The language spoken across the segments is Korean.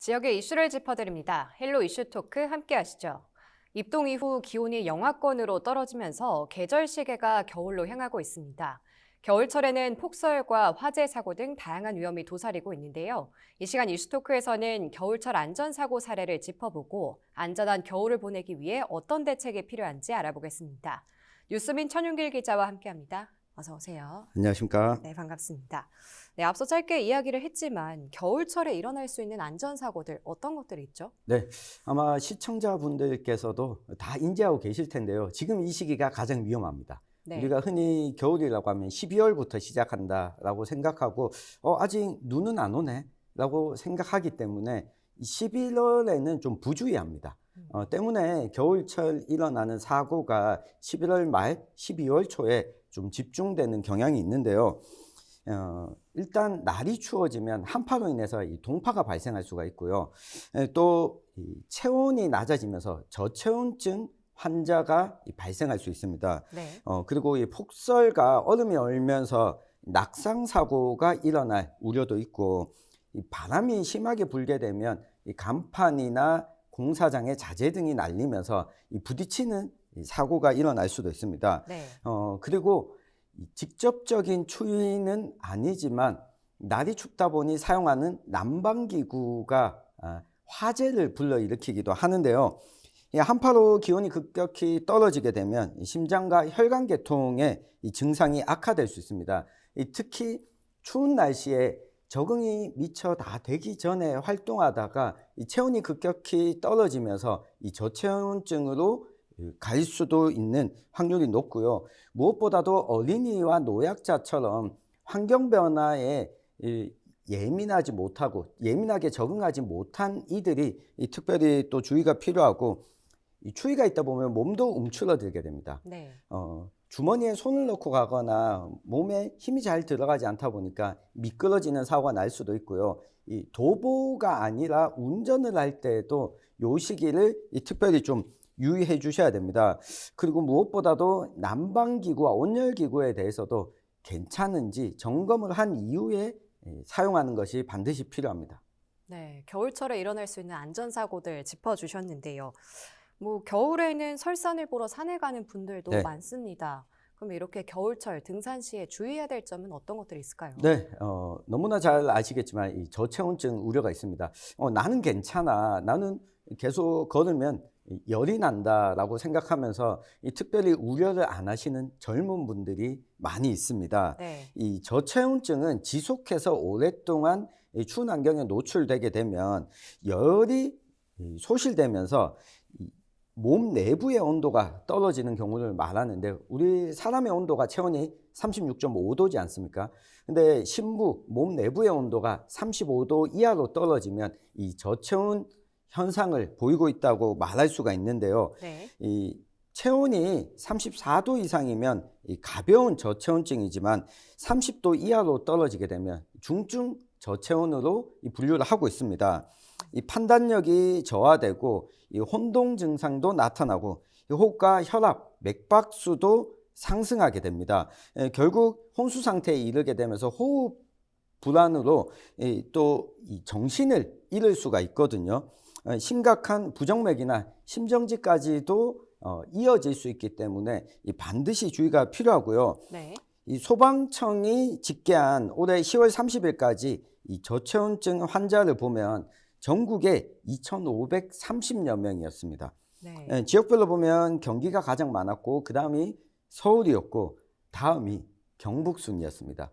지역의 이슈를 짚어드립니다. 헬로 이슈 토크 함께 하시죠. 입동 이후 기온이 영하권으로 떨어지면서 계절 시계가 겨울로 향하고 있습니다. 겨울철에는 폭설과 화재 사고 등 다양한 위험이 도사리고 있는데요. 이 시간 이슈 토크에서는 겨울철 안전사고 사례를 짚어보고 안전한 겨울을 보내기 위해 어떤 대책이 필요한지 알아보겠습니다. 뉴스민 천윤길 기자와 함께합니다. 어서 오세요. 안녕하십니까? 네, 반갑습니다. 네, 앞서 짧게 이야기를 했지만 겨울철에 일어날 수 있는 안전사고들 어떤 것들이 있죠? 네, 아마 시청자분들께서도 다 인지하고 계실 텐데요. 지금 이 시기가 가장 위험합니다. 네. 우리가 흔히 겨울이라고 하면 12월부터 시작한다라고 생각하고 아직 눈은 안 오네 라고 생각하기 때문에 11월에는 좀 부주의합니다. 때문에 겨울철 일어나는 사고가 11월 말, 12월 초에 좀 집중되는 경향이 있는데요. 일단 날이 추워지면 한파로 인해서 이 동파가 발생할 수가 있고요. 또 이 체온이 낮아지면서 저체온증 환자가 발생할 수 있습니다. 네. 그리고 이 폭설과 얼음이 얼면서 낙상 사고가 일어날 우려도 있고, 이 바람이 심하게 불게 되면 이 간판이나 공사장의 자재 등이 날리면서 이 부딪히는 이 사고가 일어날 수도 있습니다. 네. 그리고 직접적인 추위는 아니지만 날이 춥다 보니 사용하는 난방기구가 화재를 불러일으키기도 하는데요. 이 한파로 기온이 급격히 떨어지게 되면 심장과 혈관계통의 이 증상이 악화될 수 있습니다. 특히 추운 날씨에 적응이 미처 다 되기 전에 활동하다가 이 체온이 급격히 떨어지면서 이 저체온증으로 갈 수도 있는 확률이 높고요. 무엇보다도 어린이와 노약자처럼 환경 변화에 예민하지 못하고 예민하게 적응하지 못한 이들이 특별히 또 주의가 필요하고, 이 추위가 있다 보면 몸도 움츠러들게 됩니다. 네. 주머니에 손을 넣고 가거나 몸에 힘이 잘 들어가지 않다 보니까 미끄러지는 사고가 날 수도 있고요. 이 도보가 아니라 운전을 할 때도 이 시기를 특별히 좀 유의해 주셔야 됩니다. 그리고 무엇보다도 난방기구와 온열기구에 대해서도 괜찮은지 점검을 한 이후에 사용하는 것이 반드시 필요합니다. 네, 겨울철에 일어날 수 있는 안전사고들 짚어주셨는데요. 겨울에는 설산을 보러 산에 가는 분들도 네. 많습니다. 그럼 이렇게 겨울철 등산 시에 주의해야 될 점은 어떤 것들이 있을까요? 네, 너무나 잘 아시겠지만 이 저체온증 우려가 있습니다. 나는 괜찮아, 나는 계속 걸으면 열이 난다라고 생각하면서 특별히 우려를 안 하시는 젊은 분들이 많이 있습니다. 네. 이 저체온증은 지속해서 오랫동안 이 추운 환경에 노출되게 되면 열이 소실되면서 몸 내부의 온도가 떨어지는 경우를 말하는데, 우리 사람의 온도가 체온이 36.5도지 않습니까? 근데 신부, 몸 내부의 온도가 35도 이하로 떨어지면 이 저체온 현상을 보이고 있다고 말할 수가 있는데요. 네. 이 체온이 34도 이상이면 이 가벼운 저체온증이지만 30도 이하로 떨어지게 되면 중증 저체온으로 분류를 하고 있습니다. 이 판단력이 저하되고 이 혼동 증상도 나타나고 이 호흡과 혈압, 맥박수도 상승하게 됩니다. 결국 혼수 상태에 이르게 되면서 호흡 불안으로 또 이 정신을 잃을 수가 있거든요. 심각한 부정맥이나 심정지까지도 이어질 수 있기 때문에 반드시 주의가 필요하고요. 네. 이 소방청이 집계한 올해 10월 30일까지 이 저체온증 환자를 보면 전국에 2,530여 명이었습니다. 네. 지역별로 보면 경기가 가장 많았고, 그 다음이 서울이었고, 다음이 경북 순이었습니다.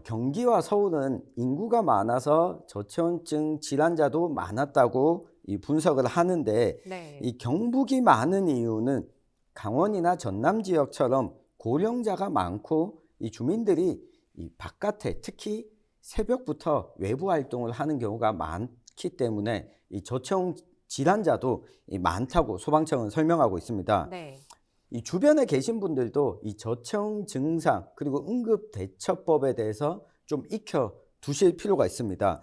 경기와 서울은 인구가 많아서 저체온증 질환자도 많았다고 분석을 하는데, 네. 이 경북이 많은 이유는 강원이나 전남 지역처럼 고령자가 많고 이 주민들이 이 바깥에 특히 새벽부터 외부 활동을 하는 경우가 많기 때문에 이 저체온 질환자도 많다고 소방청은 설명하고 있습니다. 네. 이 주변에 계신 분들도 이 저체온 증상 그리고 응급 대처법에 대해서 좀 익혀 두실 필요가 있습니다.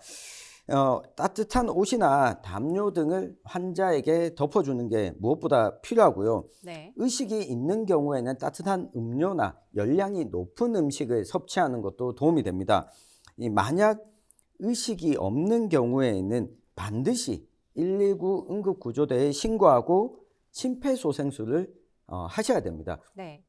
따뜻한 옷이나 담요 등을 환자에게 덮어주는 게 무엇보다 필요하고요. 네. 의식이 있는 경우에는 따뜻한 음료나 열량이 높은 음식을 섭취하는 것도 도움이 됩니다. 만약 의식이 없는 경우에는 반드시 119 응급구조대에 신고하고 심폐소생술을 하셔야 됩니다. 네.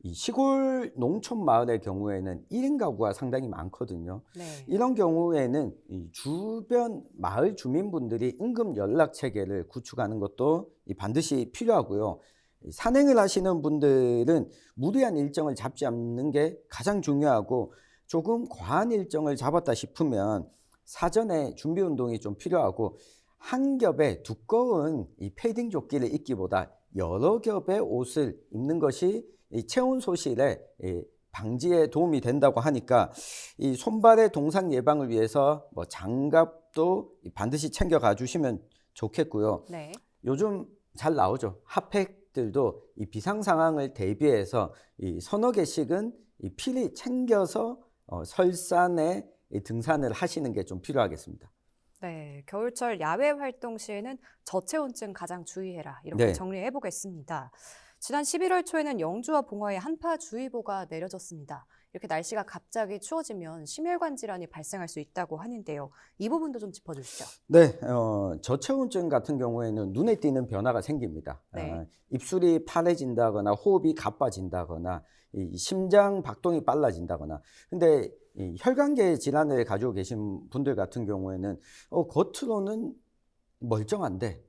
이 시골 농촌 마을의 경우에는 1인 가구가 상당히 많거든요. 네. 이런 경우에는 이 주변 마을 주민분들이 응급 연락 체계를 구축하는 것도 반드시 필요하고요. 이 산행을 하시는 분들은 무리한 일정을 잡지 않는 게 가장 중요하고, 조금 과한 일정을 잡았다 싶으면 사전에 준비 운동이 좀 필요하고, 한 겹의 두꺼운 이 패딩 조끼를 입기보다 여러 겹의 옷을 입는 것이 이 체온 소실의 방지에 도움이 된다고 하니까, 이 손발의 동상 예방을 위해서 뭐 장갑도 반드시 챙겨가 주시면 좋겠고요. 네. 요즘 잘 나오죠. 핫팩들도 이 비상 상황을 대비해서 이 서너 개씩은 이 필히 챙겨서 설산에 이 등산을 하시는 게 좀 필요하겠습니다. 네, 겨울철 야외 활동 시에는 저체온증 가장 주의해라. 이렇게 네. 정리해 보겠습니다. 지난 11월 초에는 영주와 봉화에 한파주의보가 내려졌습니다. 이렇게 날씨가 갑자기 추워지면 심혈관 질환이 발생할 수 있다고 하는데요. 이 부분도 좀 짚어주시죠. 네, 저체온증 같은 경우에는 눈에 띄는 변화가 생깁니다. 네. 입술이 파래진다거나 호흡이 가빠진다거나 이 심장 박동이 빨라진다거나. 근데 이 혈관계 질환을 가지고 계신 분들 같은 경우에는 겉으로는 멀쩡한데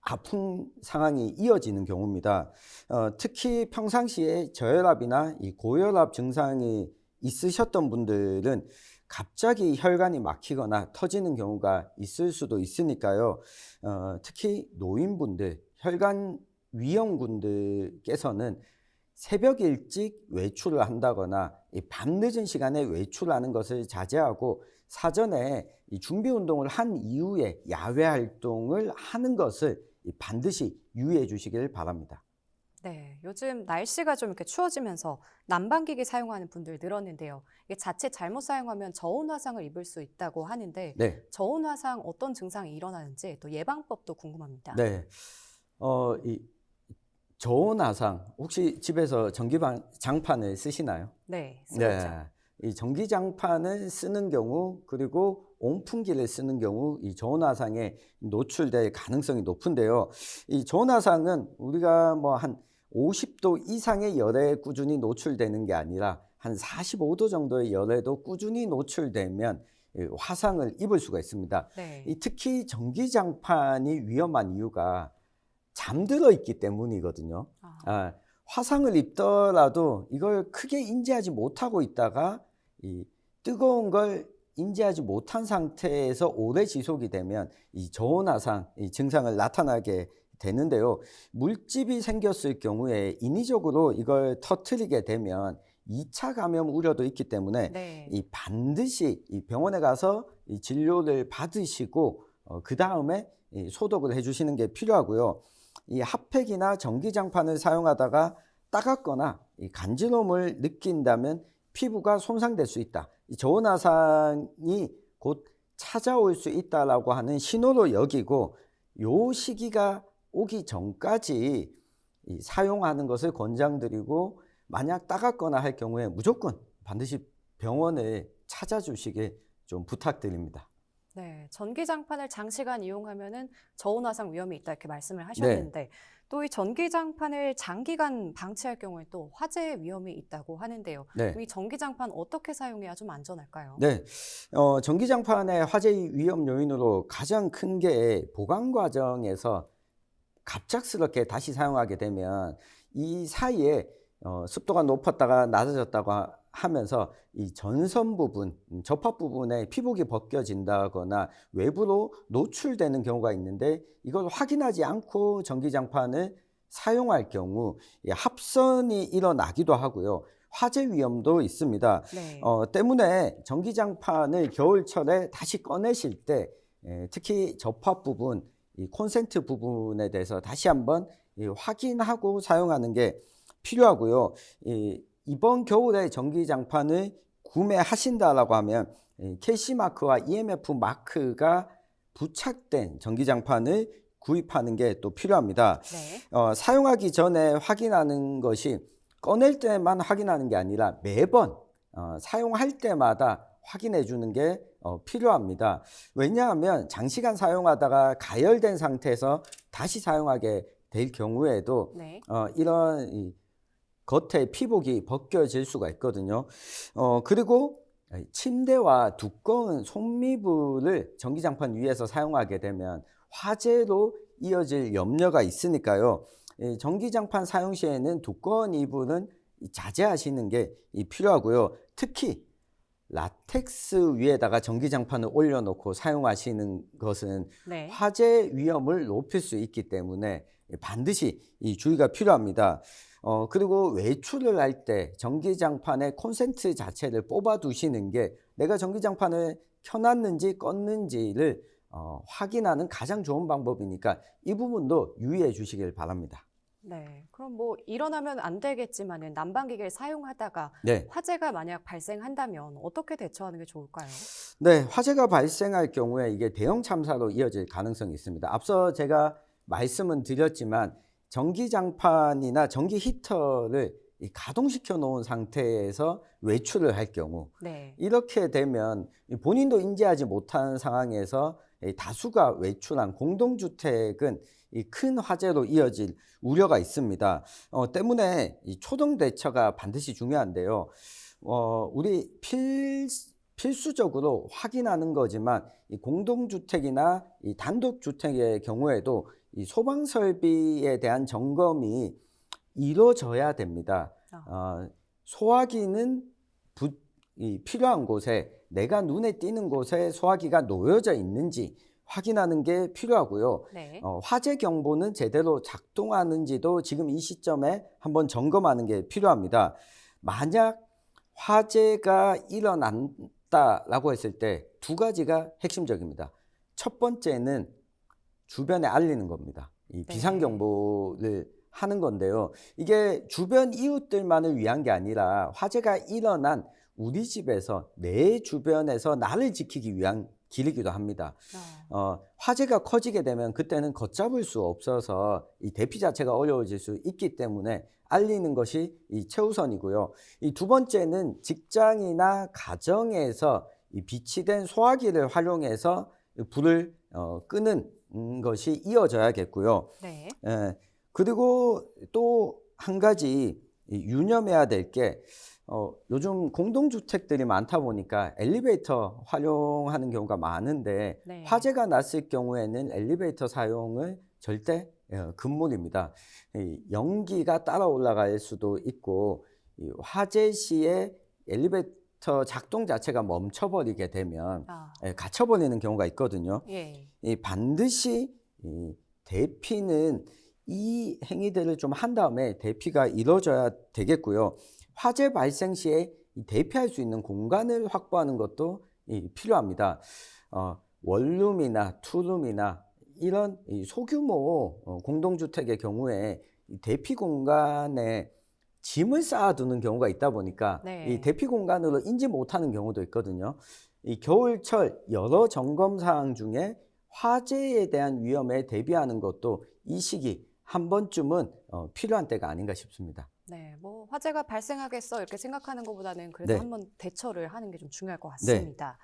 아픈 상황이 이어지는 경우입니다. 특히 평상시에 저혈압이나 이 고혈압 증상이 있으셨던 분들은 갑자기 혈관이 막히거나 터지는 경우가 있을 수도 있으니까요. 특히 노인분들, 혈관 위험군들께서는 새벽 일찍 외출을 한다거나 이 밤늦은 시간에 외출하는 것을 자제하고, 사전에 이 준비 운동을 한 이후에 야외 활동을 하는 것을 반드시 유의해 주시길 바랍니다. 네, 요즘 날씨가 좀 이렇게 추워지면서 난방기기 사용하는 분들 늘었는데요. 이게 자칫 잘못 사용하면 저온 화상을 입을 수 있다고 하는데 네. 저온 화상 어떤 증상이 일어나는지 또 예방법도 궁금합니다. 네. 이 저온 화상, 혹시 집에서 전기장판을 쓰시나요? 네, 쓰고 있죠. 네. 이 전기장판을 쓰는 경우, 그리고 온풍기를 쓰는 경우 이 저온 화상에 노출될 가능성이 높은데요. 이 저온 화상은 우리가 뭐 한 50도 이상의 열에 꾸준히 노출되는 게 아니라 한 45도 정도의 열에도 꾸준히 노출되면 이 화상을 입을 수가 있습니다. 네. 특히 전기장판이 위험한 이유가 잠들어 있기 때문이거든요. 화상을 입더라도 이걸 크게 인지하지 못하고 있다가 이 뜨거운 걸 인지하지 못한 상태에서 오래 지속이 되면 이 저온 화상 이 증상을 나타나게 되는데요. 물집이 생겼을 경우에 인위적으로 이걸 터뜨리게 되면 2차 감염 우려도 있기 때문에 네. 이 반드시 이 병원에 가서 이 진료를 받으시고 그 다음에 소독을 해주시는 게 필요하고요. 이 핫팩이나 전기장판을 사용하다가 따갑거나 이 간지럼을 느낀다면 피부가 손상될 수 있다. 이 저온 화상이 곧 찾아올 수 있다라고 하는 신호로 여기고, 요 시기가 오기 전까지 이 사용하는 것을 권장드리고, 만약 따갑거나 할 경우에 무조건 반드시 병원을 찾아주시길 좀 부탁드립니다. 네, 전기장판을 장시간 이용하면은 저온 화상 위험이 있다 이렇게 말씀을 하셨는데 또 이 전기장판을 장기간 방치할 경우에 또 화재 위험이 있다고 하는데요. 네. 이 전기장판 어떻게 사용해야 좀 안전할까요? 네, 전기장판의 화재 위험 요인으로 가장 큰 게 보관 과정에서 갑작스럽게 다시 사용하게 되면 이 사이에 습도가 높았다가 낮아졌다고 하면서 이 전선 부분, 접합 부분에 피복이 벗겨진다거나 외부로 노출되는 경우가 있는데, 이걸 확인하지 않고 전기장판을 사용할 경우 합선이 일어나기도 하고요. 화재 위험도 있습니다. 네. 때문에 전기장판을 겨울철에 다시 꺼내실 때 특히 접합 부분, 이 콘센트 부분에 대해서 다시 한번 확인하고 사용하는 게 필요하고요. 이번 겨울에 전기장판을 구매하신다라고 하면 KC 마크와 EMF 마크가 부착된 전기장판을 구입하는 게 또 필요합니다. 네. 사용하기 전에 확인하는 것이 꺼낼 때만 확인하는 게 아니라 매번 사용할 때마다 확인해 주는 게 필요합니다. 왜냐하면 장시간 사용하다가 가열된 상태에서 다시 사용하게 될 경우에도 네. 이런 겉에 피복이 벗겨질 수가 있거든요. 그리고 침대와 두꺼운 손미부를 전기장판 위에서 사용하게 되면 화재로 이어질 염려가 있으니까요. 전기장판 사용 시에는 두꺼운 이불은 자제하시는 게 필요하고요. 특히 라텍스 위에다가 전기장판을 올려놓고 사용하시는 것은 네. 화재 위험을 높일 수 있기 때문에 반드시 이 주의가 필요합니다. 그리고 외출을 할 때 전기장판의 콘센트 자체를 뽑아 두시는 게 내가 전기장판을 켜놨는지 껐는지를 확인하는 가장 좋은 방법이니까 이 부분도 유의해 주시길 바랍니다. 네. 그럼 뭐 일어나면 안 되겠지만은 난방기계를 사용하다가 네. 화재가 만약 발생한다면 어떻게 대처하는 게 좋을까요? 네, 화재가 발생할 경우에 이게 대형 참사로 이어질 가능성이 있습니다. 앞서 제가 말씀은 드렸지만 전기장판이나 전기 히터를 가동시켜 놓은 상태에서 외출을 할 경우 네. 이렇게 되면 본인도 인지하지 못한 상황에서 다수가 외출한 공동주택은 큰 화재로 이어질 우려가 있습니다. 때문에 이 초동 대처가 반드시 중요한데요. 우리 필수적으로 확인하는 거지만 이 공동주택이나 이 단독주택의 경우에도 이 소방 설비에 대한 점검이 이루어져야 됩니다. 소화기는 필요한 곳에 내가 눈에 띄는 곳에 소화기가 놓여져 있는지 확인하는 게 필요하고요. 네. 화재 경보는 제대로 작동하는지도 지금 이 시점에 한번 점검하는 게 필요합니다. 만약 화재가 일어난다라고 했을 때 두 가지가 핵심적입니다. 첫 번째는 주변에 알리는 겁니다. 이 비상경보를 하는 건데요. 이게 주변 이웃들만을 위한 게 아니라 화재가 일어난 우리 집에서 내 주변에서 나를 지키기 위한 길이기도 합니다. 화재가 커지게 되면 그때는 걷잡을 수 없어서 이 대피 자체가 어려워질 수 있기 때문에 알리는 것이 이 최우선이고요. 이 두 번째는 직장이나 가정에서 이 비치된 소화기를 활용해서 불을 끄는 것이 이어져야겠고요. 네. 그리고 또 한 가지 유념해야 될 게 요즘 공동주택들이 많다 보니까 엘리베이터 활용하는 경우가 많은데 네. 화재가 났을 경우에는 엘리베이터 사용을 절대 금물입니다. 연기가 따라 올라갈 수도 있고 화재 시에 엘리베이터 작동 자체가 멈춰버리게 되면 갇혀버리는 경우가 있거든요. 예. 반드시 대피는 이 행위들을 좀 한 다음에 대피가 이루어져야 되겠고요. 화재 발생 시에 대피할 수 있는 공간을 확보하는 것도 필요합니다. 원룸이나 투룸이나 이런 소규모 공동주택의 경우에 대피 공간에 짐을 쌓아두는 경우가 있다 보니까 이 대피 공간으로 인지 못하는 경우도 있거든요. 이 겨울철 여러 점검 사항 중에 화재에 대한 위험에 대비하는 것도 이 시기 한 번쯤은 필요한 때가 아닌가 싶습니다. 네, 뭐 화재가 발생하겠어 이렇게 생각하는 것보다는 그래도 네. 한번 대처를 하는 게 좀 중요할 것 같습니다.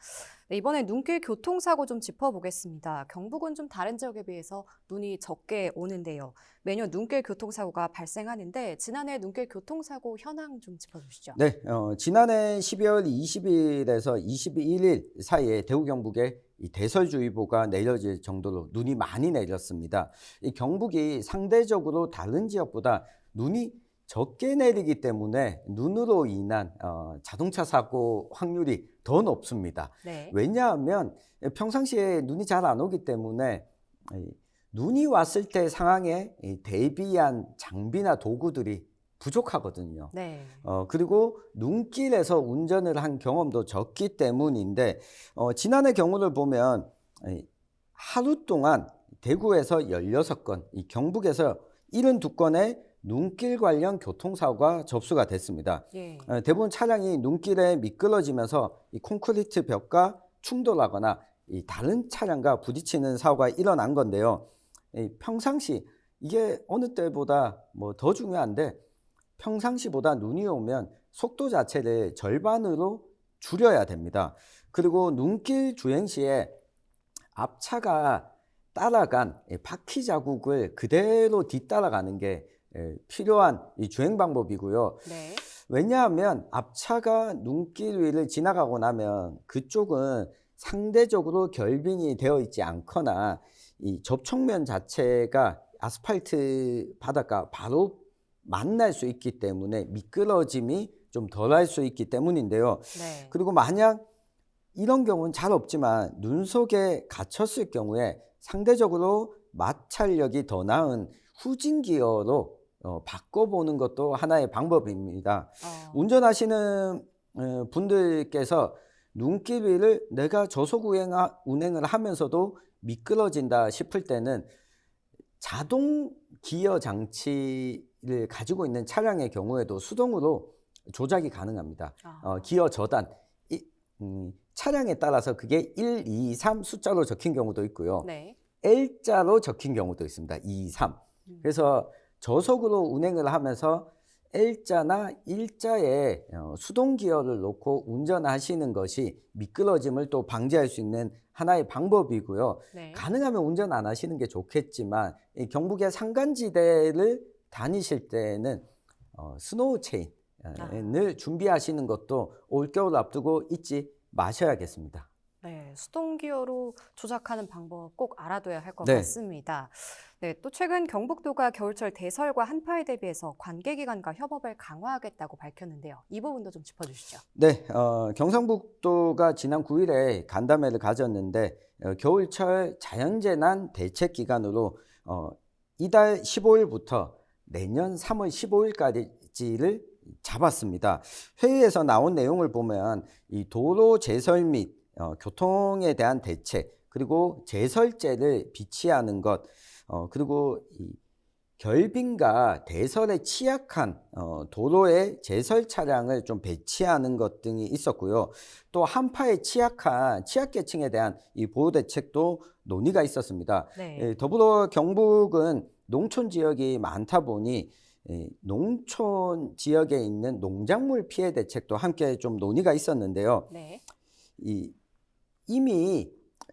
네, 이번에 눈길 교통사고 좀 짚어보겠습니다. 경북은 좀 다른 지역에 비해서 눈이 적게 오는데요. 매년 눈길 교통사고가 발생하는데 지난해 눈길 교통사고 현황 좀 짚어주시죠. 네, 지난해 12월 20일에서 21일 사이에 대구 경북에 이 대설주의보가 내려질 정도로 눈이 많이 내렸습니다. 이 경북이 상대적으로 다른 지역보다 눈이 적게 내리기 때문에 눈으로 인한 자동차 사고 확률이 더 높습니다. 네. 왜냐하면 평상시에 눈이 잘 안 오기 때문에 눈이 왔을 때 상황에 대비한 장비나 도구들이 부족하거든요. 네. 그리고 눈길에서 운전을 한 경험도 적기 때문인데 지난해 경우를 보면 하루 동안 대구에서 16건, 이 경북에서 72건의 눈길 관련 교통사고가 접수가 됐습니다. 예. 대부분 차량이 눈길에 미끄러지면서 이 콘크리트 벽과 충돌하거나 이 다른 차량과 부딪히는 사고가 일어난 건데요. 평상시 이게 어느 때보다 뭐 더 중요한데 평상시보다 눈이 오면 속도 자체를 절반으로 줄여야 됩니다. 그리고 눈길 주행 시에 앞차가 따라간 바퀴 자국을 그대로 뒤따라가는 게 필요한 이 주행 방법이고요. 네. 왜냐하면 앞차가 눈길 위를 지나가고 나면 그쪽은 상대적으로 결빙이 되어 있지 않거나 이 접촉면 자체가 아스팔트 바닥과 바로 만날 수 있기 때문에 미끄러짐이 좀 덜할 수 있기 때문인데요. 네. 그리고 만약 이런 경우는 잘 없지만 눈 속에 갇혔을 경우에 상대적으로 마찰력이 더 나은 후진 기어로 바꿔보는 것도 하나의 방법입니다. 운전하시는 분들께서 눈길 위를 내가 저속 운행을 하면서도 미끄러진다 싶을 때는 자동 기어 장치를 가지고 있는 차량의 경우에도 수동으로 조작이 가능합니다. 기어 저단, 차량에 따라서 그게 1, 2, 3 숫자로 적힌 경우도 있고요. 네. L자로 적힌 경우도 있습니다. 2, 3. 그래서 저속으로 운행을 하면서 L자나 1자에 수동 기어를 놓고 운전하시는 것이 미끄러짐을 또 방지할 수 있는 하나의 방법이고요. 네. 가능하면 운전 안 하시는 게 좋겠지만 이 경북의 산간지대를 다니실 때는 스노우 체인을 준비하시는 것도 올겨울 앞두고 잊지 마셔야겠습니다. 네, 수동 기어로 조작하는 방법 꼭 알아둬야 할 것 네. 같습니다. 네, 또 최근 경북도가 겨울철 대설과 한파에 대비해서 관계기관과 협업을 강화하겠다고 밝혔는데요. 이 부분도 좀 짚어주시죠. 네, 경상북도가 지난 9일에 간담회를 가졌는데 겨울철 자연재난 대책 기간으로 이달 15일부터 내년 3월 15일까지를 잡았습니다. 회의에서 나온 내용을 보면 이 도로 제설 및 교통에 대한 대책, 그리고 제설제를 비치하는 것, 그리고 이 결빙과 대설에 취약한 도로에 제설 차량을 좀 배치하는 것 등이 있었고요. 또 한파에 취약한 취약계층에 대한 이 보호 대책도 논의가 있었습니다. 네. 더불어 경북은 농촌 지역이 많다 보니 농촌 지역에 있는 농작물 피해 대책도 함께 좀 논의가 있었는데요. 네. 이미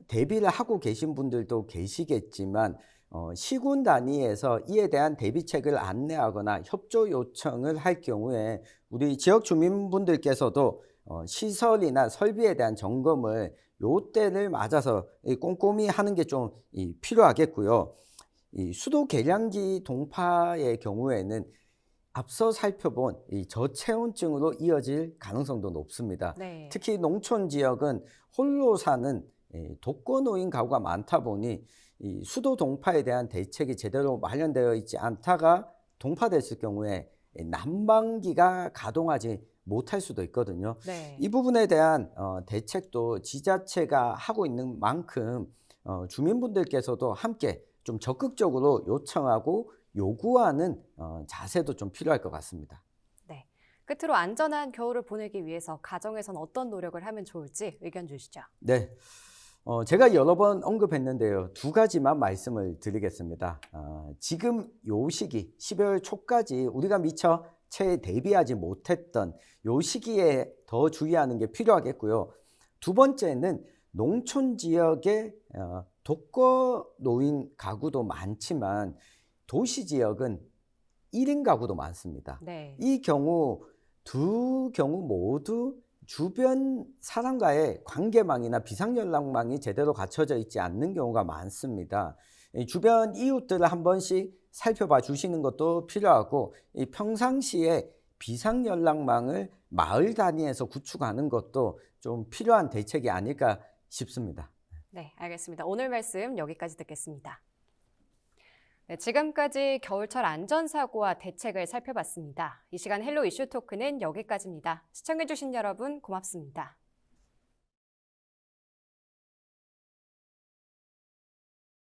대비를 하고 계신 분들도 계시겠지만 시군 단위에서 이에 대한 대비책을 안내하거나 협조 요청을 할 경우에 우리 지역 주민분들께서도 시설이나 설비에 대한 점검을 요때를 맞아서 꼼꼼히 하는 게 좀 필요하겠고요. 이 수도 계량기 동파의 경우에는 앞서 살펴본 이 저체온증으로 이어질 가능성도 높습니다. 네. 특히 농촌 지역은 홀로 사는 독거노인 가구가 많다 보니 이 수도 동파에 대한 대책이 제대로 마련되어 있지 않다가 동파됐을 경우에 난방기가 가동하지 못할 수도 있거든요. 네. 이 부분에 대한 대책도 지자체가 하고 있는 만큼 주민분들께서도 함께 좀 적극적으로 요청하고 요구하는 자세도 좀 필요할 것 같습니다. 네. 끝으로 안전한 겨울을 보내기 위해서 가정에선 어떤 노력을 하면 좋을지 의견 주시죠. 네. 제가 여러 번 언급했는데요. 두 가지만 말씀을 드리겠습니다. 지금 요 시기, 12월 초까지 우리가 미처 채 대비하지 못했던 요 시기에 더 주의하는 게 필요하겠고요. 두 번째는 농촌 지역에 독거노인 가구도 많지만 도시 지역은 1인 가구도 많습니다. 네. 이 두 경우 모두 주변 사람과의 관계망이나 비상연락망이 제대로 갖춰져 있지 않는 경우가 많습니다. 주변 이웃들을 한 번씩 살펴봐 주시는 것도 필요하고 평상시에 비상연락망을 마을 단위에서 구축하는 것도 좀 필요한 대책이 아닐까 싶습니다. 네, 알겠습니다. 오늘 말씀 여기까지 듣겠습니다. 네, 지금까지 겨울철 안전사고와 대책을 살펴봤습니다. 이 시간 헬로 이슈 토크는 여기까지입니다. 시청해주신 여러분 고맙습니다.